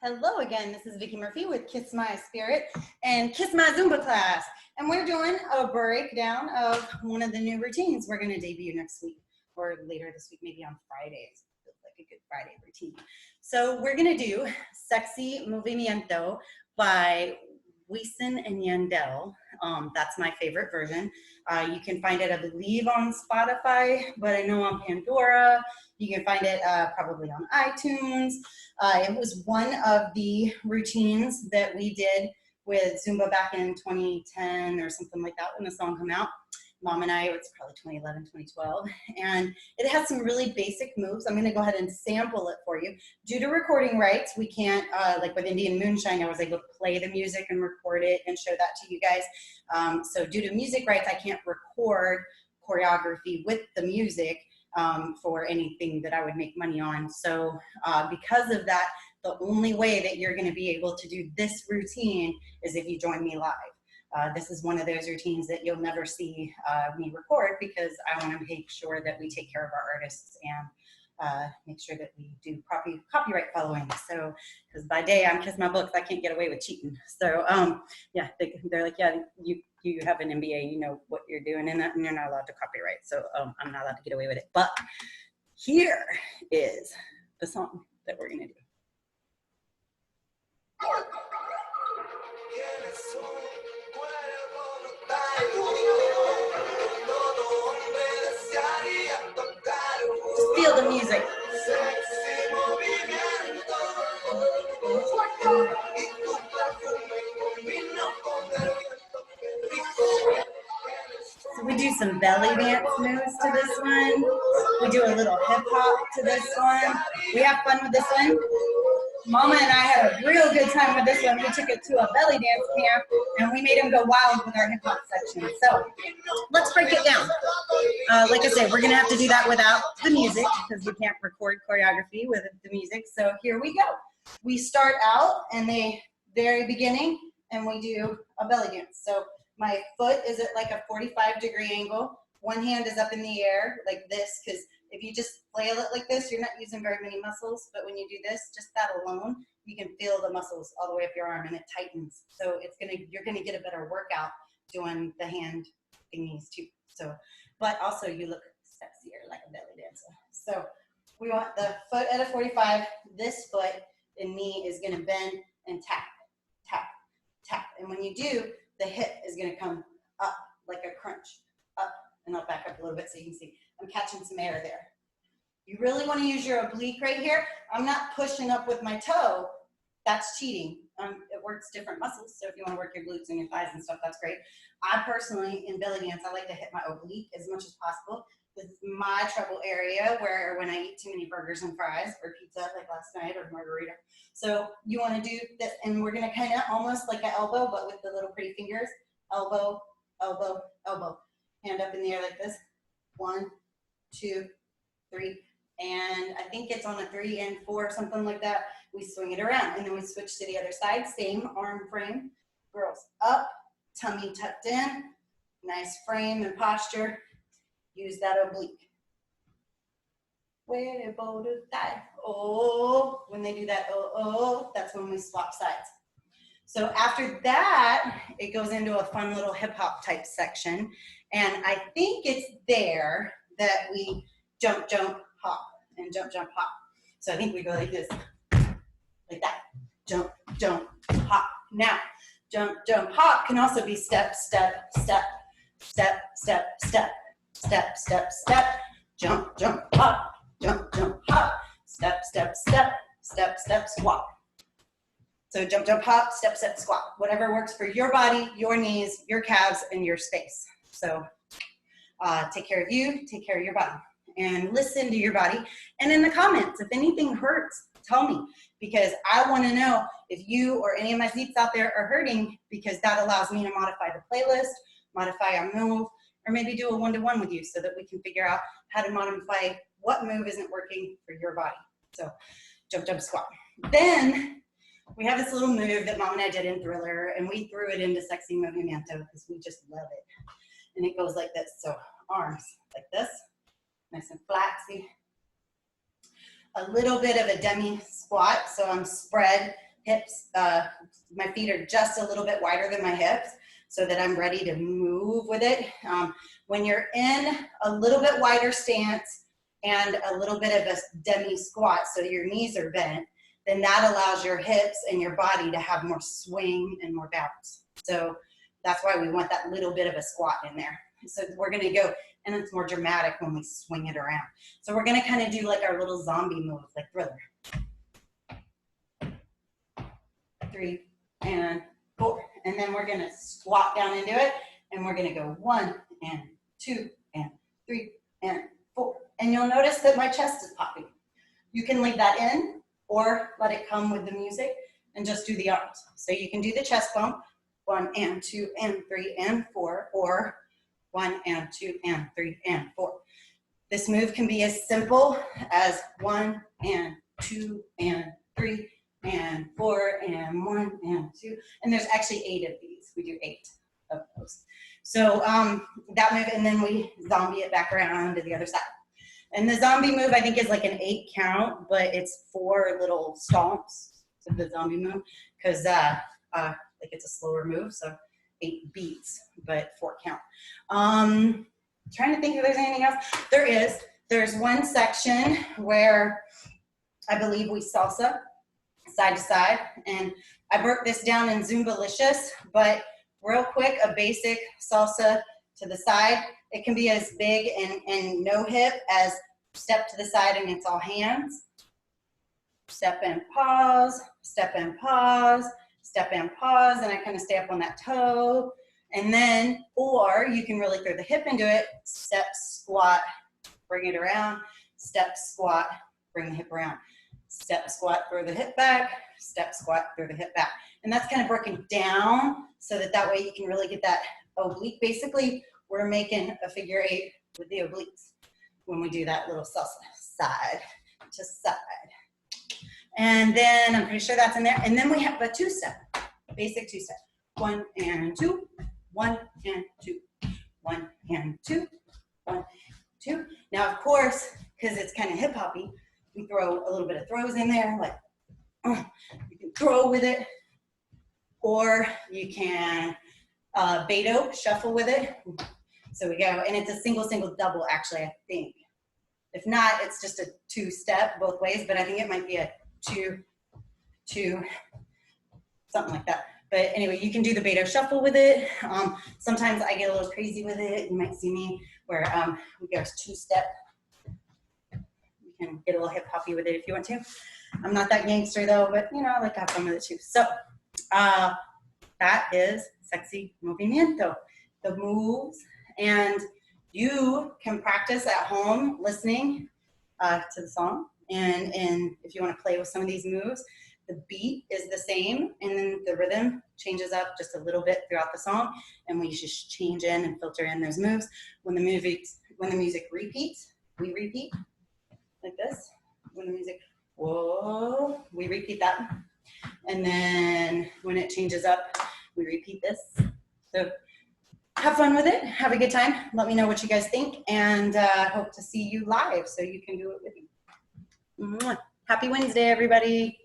Hello again, this is Vicki Murphy with Kiss My Spirit and Kiss My Zumba class. And we're doing a breakdown of one of the new routines we're gonna debut next week or later this week, maybe on Fridays. Feels like a good Friday routine. So we're gonna do Sexi Movimiento by Wisin and Yandel. That's my favorite version. You can find it, I believe, on Spotify, but I know on Pandora. You can find it probably on iTunes. It was one of the routines that we did with Zumba back in 2010 or something like that when the song came out. Mom and I, it's probably 2011, 2012, and it has some really basic moves. I'm going to go ahead and sample it for you. Due to recording rights, we can't, like with Indian Moonshine, I was able to play the music and record it and show that to you guys. So due to music rights, I can't record choreography with the music for anything that I would make money on. So because of that, the only way that you're going to be able to do this routine is if you join me live. This is one of those routines that you'll never see me record because I want to make sure that we take care of our artists and make sure that we do proper copyright following. So, because by day I'm Kiss My Books, I can't get away with cheating. So, yeah, they're like, yeah, you have an MBA, you know what you're doing, and you're not allowed to copyright. So I'm not allowed to get away with it. But here is the song that we're gonna do. Just feel the music. So we do some belly dance moves to this one. We do a little hip hop to this one. We have fun with this one. Mama and I had a real good time with this one. We took it to a belly dance camp and we made them go wild with our hip hop section. So let's break it down. Like I said, we're gonna have to do that without the music because we can't record choreography with the music. So here we go. We start out in the very beginning and we do a belly dance. So my foot is at like a 45-degree angle. One hand is up in the air like this, because if you just flail it like this, you're not using very many muscles. But when you do this, just that alone, you can feel the muscles all the way up your arm and it tightens. So you're gonna get a better workout doing the hand thingies too. So, but also you look sexier like a belly dancer. So we want the foot at a 45. This foot and knee is gonna bend and tap, tap, tap. And when you do, the hip is gonna come up like a crunch, up. And I'll back up a little bit so you can see. I'm catching some air there. You really want to use your oblique right here. I'm not pushing up with my toe. That's cheating. It works different muscles. So if you want to work your glutes and your thighs and stuff, that's great. I personally, in belly dance, I like to hit my oblique as much as possible. This is my trouble area where when I eat too many burgers and fries or pizza like last night or margarita. So you want to do this, and we're going to kind of almost like an elbow, but with the little pretty fingers. Elbow, elbow, elbow. Hand up in the air like this. 1, 2, 3. And I think it's on a 3 and 4, something like that. We swing it around and then we switch to the other side. Same arm frame. Girls up, tummy tucked in. Nice frame and posture. Use that oblique. Where they bow to die. Oh, when they do that, oh, that's when we swap sides. So after that, it goes into a fun little hip hop type section. And I think it's there that we jump, jump, hop, and jump, jump, hop. So I think we go like this, like that. Jump, jump, hop. Now, jump, jump, hop can also be step, step, step, step, step, step, step, step, step, jump, jump, hop, jump, jump, hop, step, step, step, step, step, squat. So jump, jump, hop, step, step, squat. Whatever works for your body, your knees, your calves, and your space. So take care of you, take care of your body, and listen to your body. And in the comments, if anything hurts, tell me, because I want to know if you or any of my Zeeps out there are hurting, because that allows me to modify the playlist, modify our move, or maybe do a one-to-one with you so that we can figure out how to modify what move isn't working for your body. So jump, jump, squat. Then we have this little move that Mom and I did in Thriller, and we threw it into Sexi Movimiento because we just love it. And it goes like this. So arms like this, nice and flat, see? A little bit of a demi squat, so I'm spread hips, my feet are just a little bit wider than my hips so that I'm ready to move with it. When you're in a little bit wider stance and a little bit of a demi squat, so your knees are bent, then that allows your hips and your body to have more swing and more bounce. So that's why we want that little bit of a squat in there. So we're gonna go, and it's more dramatic when we swing it around. So we're gonna kind of do like our little zombie move, like Thriller. 3 and 4. And then we're gonna squat down into it, and we're gonna go 1 and 2 and 3 and 4. And you'll notice that my chest is popping. You can leave that in or let it come with the music and just do the arms. So you can do the chest bump, 1 and 2 and 3 and 4, or 1 and 2 and 3 and 4. This move can be as simple as 1 and 2 and 3 and 4 and 1 and 2. And there's actually 8 of these. We do 8 of those. So that move, and then we zombie it back around to the other side. And the zombie move, I think, is like an 8 count, but it's 4 little stomps of the zombie move, because like it's a slower move, so 8 beats, but 4 count. Trying to think if there's anything else. There's one section where I believe we salsa side to side, and I broke this down in Zumbalicious, but real quick, a basic salsa to the side. It can be as big and no hip as step to the side and it's all hands. Step and pause, step and pause, step and pause, and I kind of stay up on that toe. And then, or you can really throw the hip into it, step, squat, bring it around, step, squat, bring the hip around. Step, squat, throw the hip back, step, squat, throw the hip back. And that's kind of broken down so that way you can really get that oblique. Basically, we're making a figure 8 with the obliques when we do that little salsa, side to side. And then I'm pretty sure that's in there. And then we have a 2-step, basic 2-step. 1 and 2, 1 and 2, 1 and 2, 1, 2. Now, of course, because it's kind of hip hoppy, we throw a little bit of throws in there, like you can throw with it, or you can Beto, shuffle with it. So we go, and it's a single, double, actually, I think. If not, it's just a 2-step both ways, but I think it might be a 2, 2, something like that. But anyway, you can do the Beto shuffle with it. Sometimes I get a little crazy with it. You might see me where we go 2-step. You can get a little hip hoppy with it if you want to. I'm not that gangster though, but you know, I like to have fun with it too. So that is Sexi Movimiento, the moves. And you can practice at home listening to the song. And if you want to play with some of these moves, the beat is the same, and then the rhythm changes up just a little bit throughout the song, and we just change in and filter in those moves. When the music repeats, we repeat like this. When the music, whoa, we repeat that. And then when it changes up, we repeat this. So have fun with it. Have a good time. Let me know what you guys think, and hope to see you live so you can do it with me. Happy Wednesday, everybody.